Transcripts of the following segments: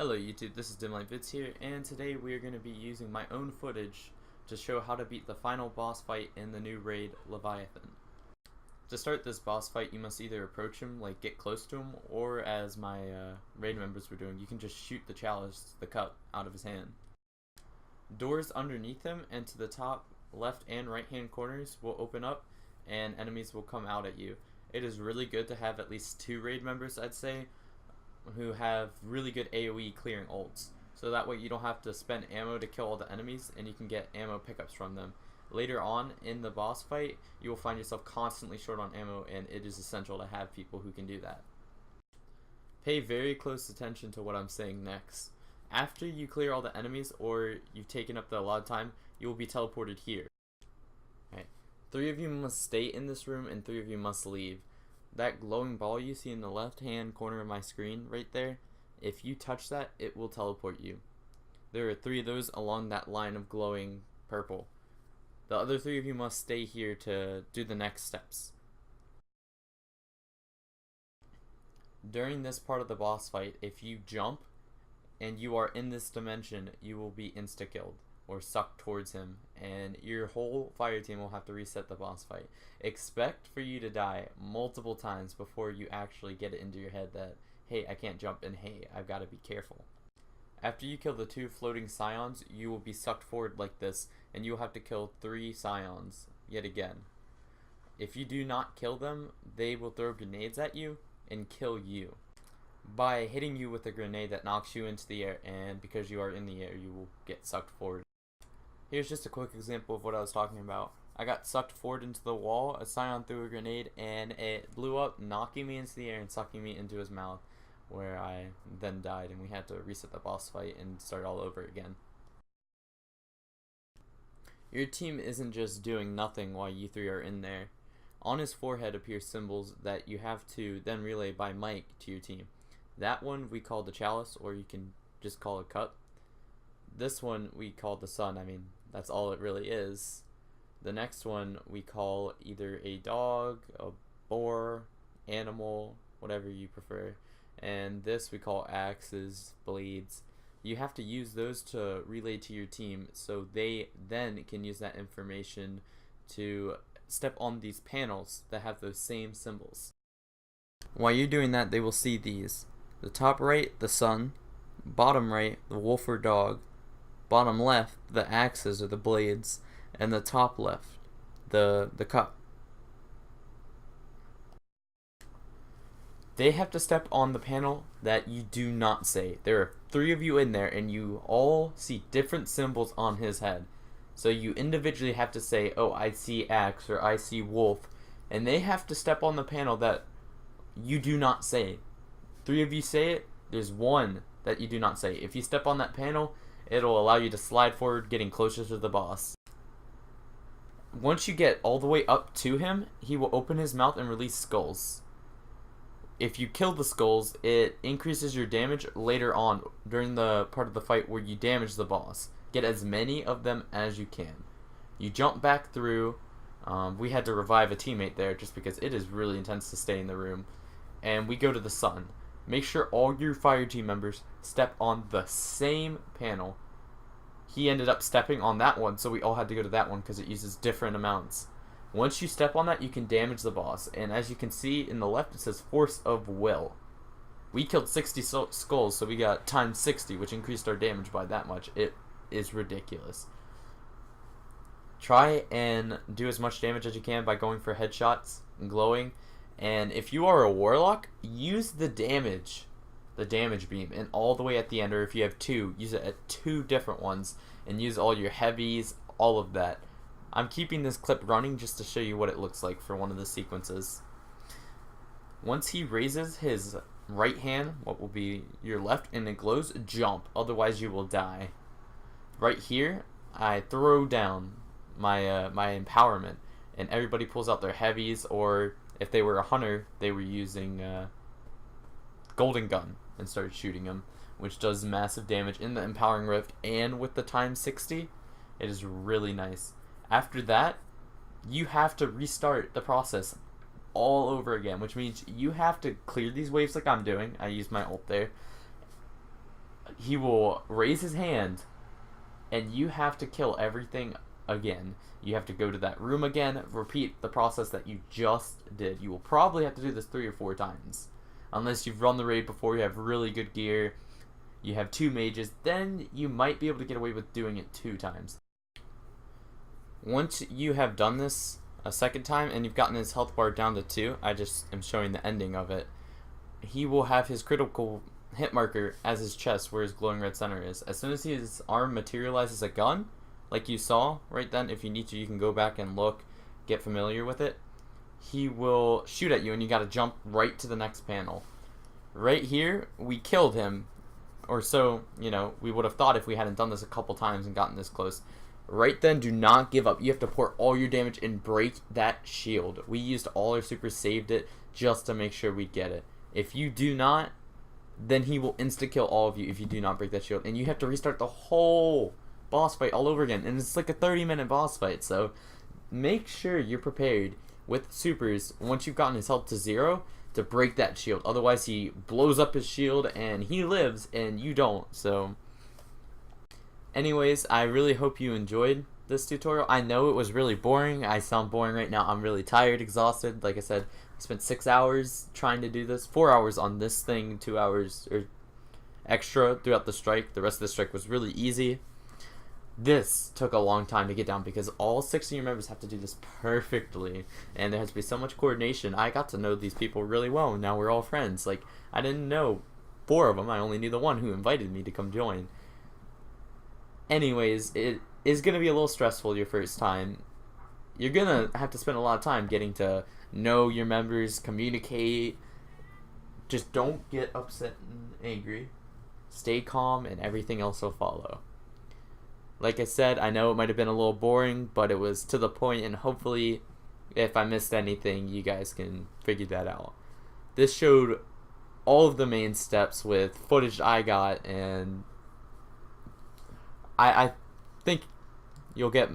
Hello YouTube, this is Dimlight Vidz here, and today we are going to be using my own footage to show how to beat the final boss fight in the new raid, Leviathan. To start this boss fight, you must either approach him, like get close to him, or as my raid members were doing, you can just shoot the chalice, the cup, out of his hand. Doors underneath him and to the top left and right hand corners will open up and enemies will come out at you. It is really good to have at least 2 raid members, I'd say, who have really good AoE clearing ults, so that way you don't have to spend ammo to kill all the enemies and you can get ammo pickups from them. Later on in the boss fight, you will find yourself constantly short on ammo, and it is essential to have people who can do that. Pay very close attention to what I'm saying next. After you clear all the enemies or you've taken up the allotted time, you will be teleported here. Right. 3 of you must stay in this room and 3 of you must leave. That glowing ball you see in the left hand corner of my screen right there, if you touch that, it will teleport you. There are 3 of those along that line of glowing purple. The other 3 of you must stay here to do the next steps. During this part of the boss fight, if you jump and you are in this dimension, you will be insta-killed or sucked towards him, and your whole fire team will have to reset the boss fight. Expect for you to die multiple times before you actually get it into your head that, hey, I can't jump, and hey, I've got to be careful. After you kill the 2 floating scions, you will be sucked forward like this, and you'll have to kill 3 scions yet again. If you do not kill them, they will throw grenades at you and kill you by hitting you with a grenade that knocks you into the air, and because you are in the air, you will get sucked forward. Here's just a quick example of what I was talking about. I got sucked forward into the wall, a scion threw a grenade, and it blew up, knocking me into the air and sucking me into his mouth, where I then died, and we had to reset the boss fight and start all over again. Your team isn't just doing nothing while you 3 are in there. On his forehead appear symbols that you have to then relay by mic to your team. That one we call the chalice, or you can just call it cup. This one we call the sun. I mean, that's all it really is. The next one we call either a dog, a boar, animal, whatever you prefer. And this we call axes, blades. You have to use those to relay to your team so they then can use that information to step on these panels that have those same symbols. While you're doing that, they will see these. The top right, the sun. Bottom right, the wolf or dog. Bottom left, the axes or the blades, and the top left, the cup. They have to step on the panel that you do not say. There are 3 of you in there, and you all see different symbols on his head. So you individually have to say, oh, I see axe, or I see wolf, and they have to step on the panel that you do not say. 3 of you say it, there's 1 that you do not say. If you step on that panel, it'll allow you to slide forward, getting closer to the boss. Once you get all the way up to him, he will open his mouth and release skulls. If you kill the skulls, it increases your damage later on during the part of the fight where you damage the boss. Get as many of them as you can. You jump back through. We had to revive a teammate there just because it is really intense to stay in the room. And we go to the sun. Make sure all your fire team members step on the same panel. He ended up stepping on that one, so we all had to go to that one because it uses different amounts. Once you step on that, you can damage the boss, and as you can see in the left, it says Force of Will. We killed 60 skulls, so we got times 60, which increased our damage by that much. It is ridiculous. Try and do as much damage as you can by going for headshots and glowing, and if you are a warlock, use the damage beam, and all the way at the end, or if you have 2, use it at 2 different ones, and use all your heavies, all of that. I'm keeping this clip running just to show you what it looks like for one of the sequences. Once he raises his right hand, what will be your left, and it glows, jump, otherwise you will die. Right here, I throw down my my empowerment, and everybody pulls out their heavies, or if they were a hunter, they were using golden gun and started shooting him, which does massive damage in the empowering rift, and with the times 60, it is really nice. After that, you have to restart the process all over again, which means you have to clear these waves like I'm doing. I use my ult there. he will raise his hand, and you have to kill everything again. You have to go to that room again, repeat the process that you just did. You will probably have to do this 3 or 4 times. Unless you've run the raid before, you have really good gear, you have 2 mages, then you might be able to get away with doing it 2 times. Once you have done this a second time and you've gotten his health bar down to 2, I just am showing the ending of it, he will have his critical hit marker as his chest where his glowing red center is. As soon as his arm materializes a gun, like you saw right then, if you need to, you can go back and look, get familiar with it. He will shoot at you and you gotta jump right to the next panel. Right here, we killed him, or so, we would have thought if we hadn't done this a couple times and gotten this close. Right then, do not give up. You have to pour all your damage and break that shield. We used all our supers, saved it, just to make sure we'd get it. If you do not, then he will insta-kill all of you if you do not break that shield. And you have to restart the whole boss fight all over again. And it's like a 30-minute boss fight, so make sure you're prepared with supers once you've gotten his health to 0 to break that shield. Otherwise, he blows up his shield and he lives and you don't. So anyways, I really hope you enjoyed this tutorial. I know it was really boring. I sound boring right now. I'm really tired, exhausted. Like I said, I spent 6 hours trying to do this. 4 hours on this thing, 2 hours or extra throughout the strike. The rest of the strike was really easy. This took a long time to get down because all 6 of your members have to do this perfectly, and there has to be so much coordination. I got to know these people really well, and now we're all friends. Like, I didn't know 4 of them. I only knew the one who invited me to come join. Anyways, it is going to be a little stressful your first time. You're going to have to spend a lot of time getting to know your members, communicate. Just don't get upset and angry. Stay calm, and everything else will follow. Like I said, I know it might have been a little boring, but it was to the point, and hopefully, if I missed anything, you guys can figure that out. This showed all of the main steps with footage I got, and I think you'll get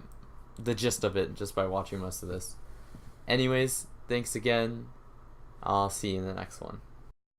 the gist of it just by watching most of this. Anyways, thanks again. I'll see you in the next one.